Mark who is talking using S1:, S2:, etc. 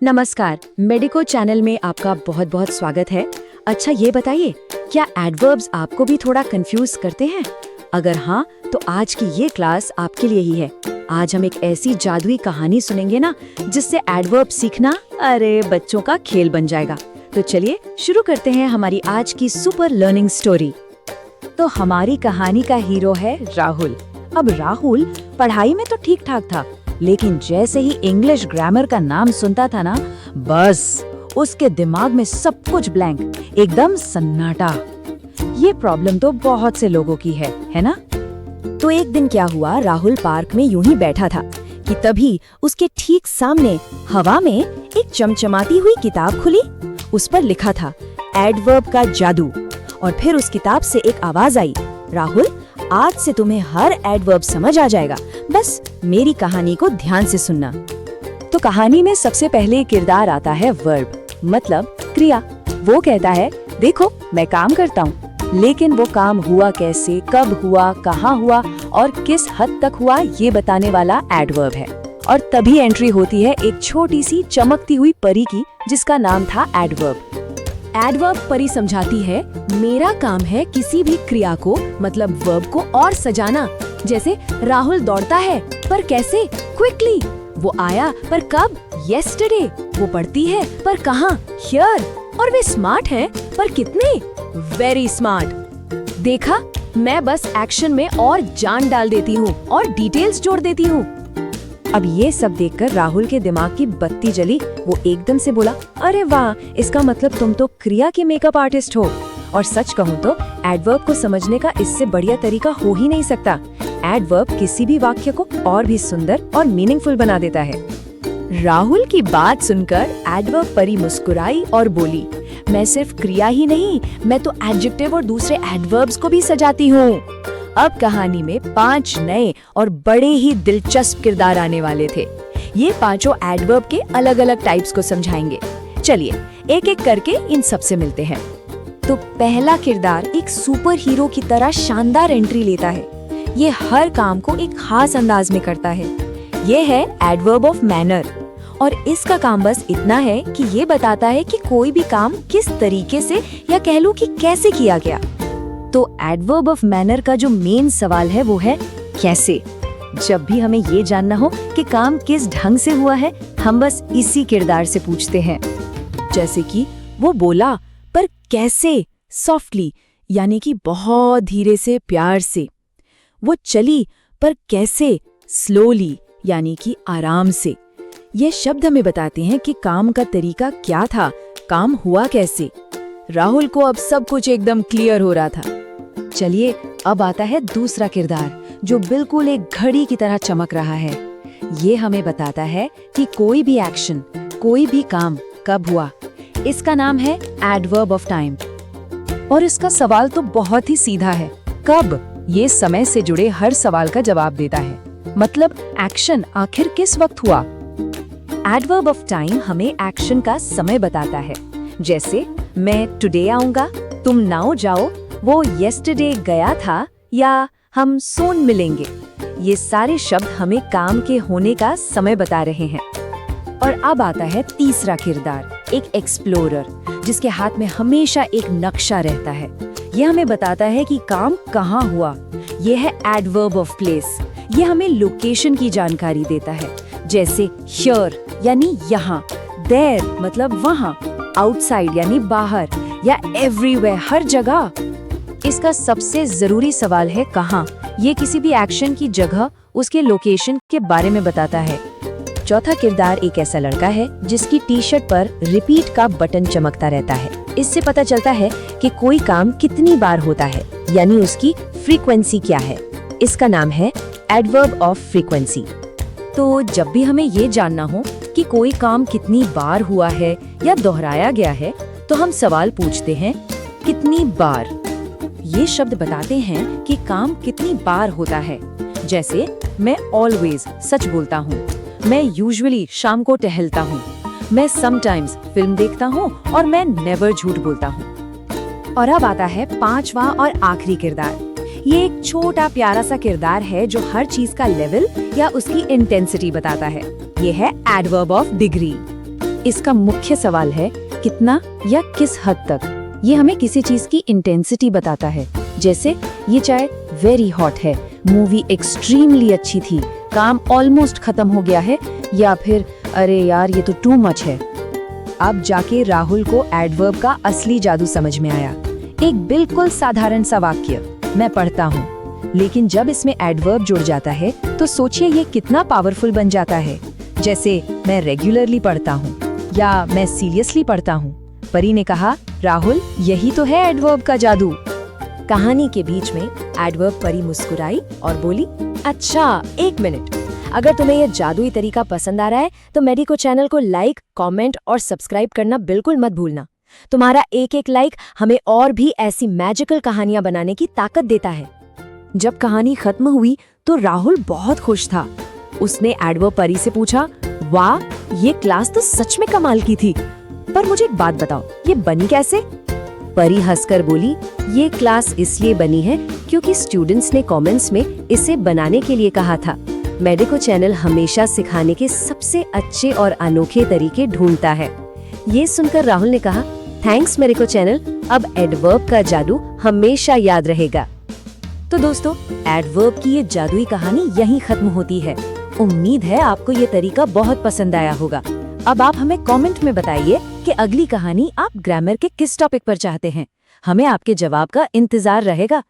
S1: नमस्कार, medico channel में आपका बहुत बहुत स्वागत है। अच्छा ये बताइए, क्या एडवर्ब्स आपको भी थोड़ा कंफ्यूज करते हैं? अगर हाँ, तो आज की ये क्लास आपके लिए ही है। आज हम एक ऐसी जादुई कहानी सुनेंगे ना, जिससे एडवर्ब सीखना अरे बच्चों का खेल बन जाएगा। तो चलिए शुरू करते हैं हमारी आज की सुपर लर्निंग स्टोरी। तो हमारी कहानी का हीरो है राहुल। अब राहुल पढ़ाई में तो ठीक ठाक था, लेकिन जैसे ही इंग्लिश ग्रामर का नाम सुनता था ना, बस उसके दिमाग में सब कुछ ब्लैंक, एकदम सन्नाटा। ये प्रॉब्लम तो बहुत से लोगों की है ना? तो एक दिन क्या हुआ, राहुल पार्क में यूं ही बैठा था कि तभी उसके ठीक सामने हवा में एक चमचमाती हुई किताब खुली। उस पर लिखा था एडवर्ब का जादू। और फिर उस किताब से एक आवाज आई, राहुल आज से तुम्हें हर एडवर्ब समझ आ जाएगा, बस मेरी कहानी को ध्यान से सुनना। तो कहानी में सबसे पहले किरदार आता है वर्ब, मतलब क्रिया। वो कहता है देखो मैं काम करता हूँ, लेकिन वो काम हुआ कैसे, कब हुआ, कहाँ हुआ और किस हद तक हुआ, ये बताने वाला एडवर्ब है। और तभी एंट्री होती है एक छोटी सी चमकती हुई परी की, जिसका नाम था एडवर्ब। एडवर्ब परी समझाती है मेरा काम है किसी भी क्रिया को, मतलब वर्ब को और सजाना। जैसे राहुल दौड़ता है, पर कैसे? क्विकली। वो आया, पर कब? येस्टरडे। वो पढ़ती है, पर कहाँ? हियर। और वे स्मार्ट हैं, पर कितने? Very smart. देखा, मैं बस एक्शन में और जान डाल देती हूँ और डिटेल्स जोड़ देती हूँ। अब ये सब देखकर राहुल के दिमाग की बत्ती जली। वो एकदम से बोला, अरे वाह, इसका मतलब तुम तो क्रिया के मेकअप आर्टिस्ट हो। और सच कहूँ तो एडवर्ब को समझने का इससे बढ़िया तरीका हो ही नहीं सकता। एडवर्ब किसी भी वाक्य को और भी सुंदर और मीनिंगफुल बना देता है। राहुल की बात सुनकर एडवर्ब परी मुस्कुराई और बोली, मैं सिर्फ क्रिया ही नहीं, मैं तो एडजेक्टिव और दूसरे एडवर्ब्स को भी सजाती हूँ। अब कहानी में 5 नए और बड़े ही दिलचस्प किरदार आने वाले थे। ये पांचों एडवर्ब के अलग अलग टाइप्स को समझाएंगे। चलिए एक एक करके इन सब से मिलते हैं। तो पहला किरदार एक सुपर हीरो की तरह शानदार एंट्री लेता है। ये हर काम को एक खास अंदाज में करता है। ये है एडवर्ब ऑफ मैनर, और इसका काम बस इतना है कि ये बताता है कि कोई भी काम किस तरीके से या कह लूं कि कैसे किया गया। तो एडवर्ब ऑफ मैनर का जो मेन सवाल है वो है कैसे। जब भी हमें ये जानना हो कि काम किस ढंग से हुआ है, हम बस इसी किरदार से पूछते हैं। जैसे कि वो बोला, पर कैसे? सॉफ्टली, यानी कि बहुत धीरे से, प्यार से। वो चली, पर कैसे? स्लोली, यानी कि आराम से। ये शब्द हमें बताते हैं कि काम का तरीका क्या था, काम हुआ कैसे। राहुल को अब सब कुछ एकदम क्लियर हो रहा था। चलिए अब आता है दूसरा किरदार, जो बिल्कुल एक घड़ी की तरह चमक रहा है। ये हमें बताता है कि कोई भी एक्शन, कोई भी काम कब हुआ। इसका नाम है एडवर्ब ऑफ टाइम। और इसका सवाल तो बहुत ही सीधा है, कब। ये समय से जुड़े हर सवाल का जवाब देता है, मतलब एक्शन आखिर किस वक्त हुआ। एडवर्ब ऑफ टाइम हमें एक्शन का समय बताता है। जैसे मैं टुडे आऊंगा, तुम नाउ जाओ, वो येस्टरडे गया था, या हम सोन मिलेंगे। ये सारे शब्द हमें काम के होने का समय बता रहे हैं। और अब आता है तीसरा किरदार, एक एक्सप्लोरर, जिसके हाथ में हमेशा एक नक्शा रहता है। ये हमें बताता है कि काम कहाँ हुआ। ये है एडवर्ब ऑफ प्लेस। ये हमें लोकेशन की जानकारी देता है। जैसे हियर यानी यहाँ, देयर मतलब वहाँ, आउटसाइड यानी बाहर, या एवरीवेयर हर जगह। इसका सबसे जरूरी सवाल है कहाँ। ये किसी भी एक्शन की जगह, उसके लोकेशन के बारे में बताता है। चौथा किरदार एक ऐसा लड़का है जिसकी टी शर्ट पर रिपीट का बटन चमकता रहता है। इससे पता चलता है कि कोई काम कितनी बार होता है, यानी उसकी फ्रीक्वेंसी क्या है। इसका नाम है एडवर्ब ऑफ फ्रीक्वेंसी। तो जब भी हमें ये जानना हो कि कोई काम कितनी बार हुआ है या दोहराया गया है, तो हम सवाल पूछते हैं कितनी बार। ये शब्द बताते हैं कि काम कितनी बार होता है। जैसे मैं ऑलवेज सच बोलता हूँ, मैं यूजुअली शाम को टहलता हूँ, मैं समटाइम्स फिल्म देखता हूँ, और मैं नेवर झूठ बोलता हूँ। और अब आता है पांचवा और आखिरी किरदार। ये एक छोटा प्यारा सा किरदार है जो हर चीज का लेवल या उसकी इंटेंसिटी बताता है। ये है एडवर्ब ऑफ डिग्री। इसका मुख्य सवाल है कितना या किस हद तक। ये हमें किसी चीज की इंटेंसिटी बताता है। जैसे ये चाय वेरी हॉट है, मूवी एक्सट्रीमली अच्छी थी, काम ऑलमोस्ट खत्म हो गया है, या फिर अरे यार ये तो टू मच है। अब जाके राहुल को एडवर्ब का असली जादू समझ में आया। एक बिल्कुल साधारण सा वाक्य, मैं पढ़ता हूँ, लेकिन जब इसमें एडवर्ब जुड़ जाता है तो सोचिए ये कितना पावरफुल बन जाता है। जैसे मैं रेगुलरली पढ़ता हूँ या मैं सीरियसली पढ़ता हूँ। परी ने कहा, राहुल यही तो है एडवर्ब का जादू। कहानी के बीच में एडवर्ब परी मुस्कुराई और बोली, अच्छा एक मिनट, अगर तुम्हें यह जादुई तरीका पसंद आ रहा है तो मेडिको चैनल को लाइक, कमेंट और सब्सक्राइब करना बिल्कुल मत भूलना। तुम्हारा एक एक लाइक हमें और भी ऐसी मैजिकल कहानियां बनाने की ताकत देता है। जब कहानी खत्म हुई तो राहुल बहुत खुश था। उसने एडवर्ब परी से पूछा, वाह ये क्लास तो सच में कमाल की थी, पर मुझे एक बात बताओ, ये बनी कैसे? परी हंसकर बोली, ये क्लास इसलिए बनी है क्योंकि स्टूडेंट्स ने कमेंट्स में इसे बनाने के लिए कहा था। मेडिको चैनल हमेशा सिखाने के सबसे अच्छे और अनोखे तरीके ढूंढता है। ये सुनकर राहुल ने कहा, थैंक्स मेडिको चैनल, अब एडवर्ब का जादू हमेशा याद रहेगा। तो दोस्तों, एडवर्ब की ये जादुई कहानी यहीं खत्म होती है। उम्मीद है आपको ये तरीका बहुत पसंद आया होगा। अब आप हमें कमेंट में बताइए कि अगली कहानी आप ग्रामर के किस टॉपिक पर चाहते हैं। हमें आपके जवाब का इंतजार रहेगा।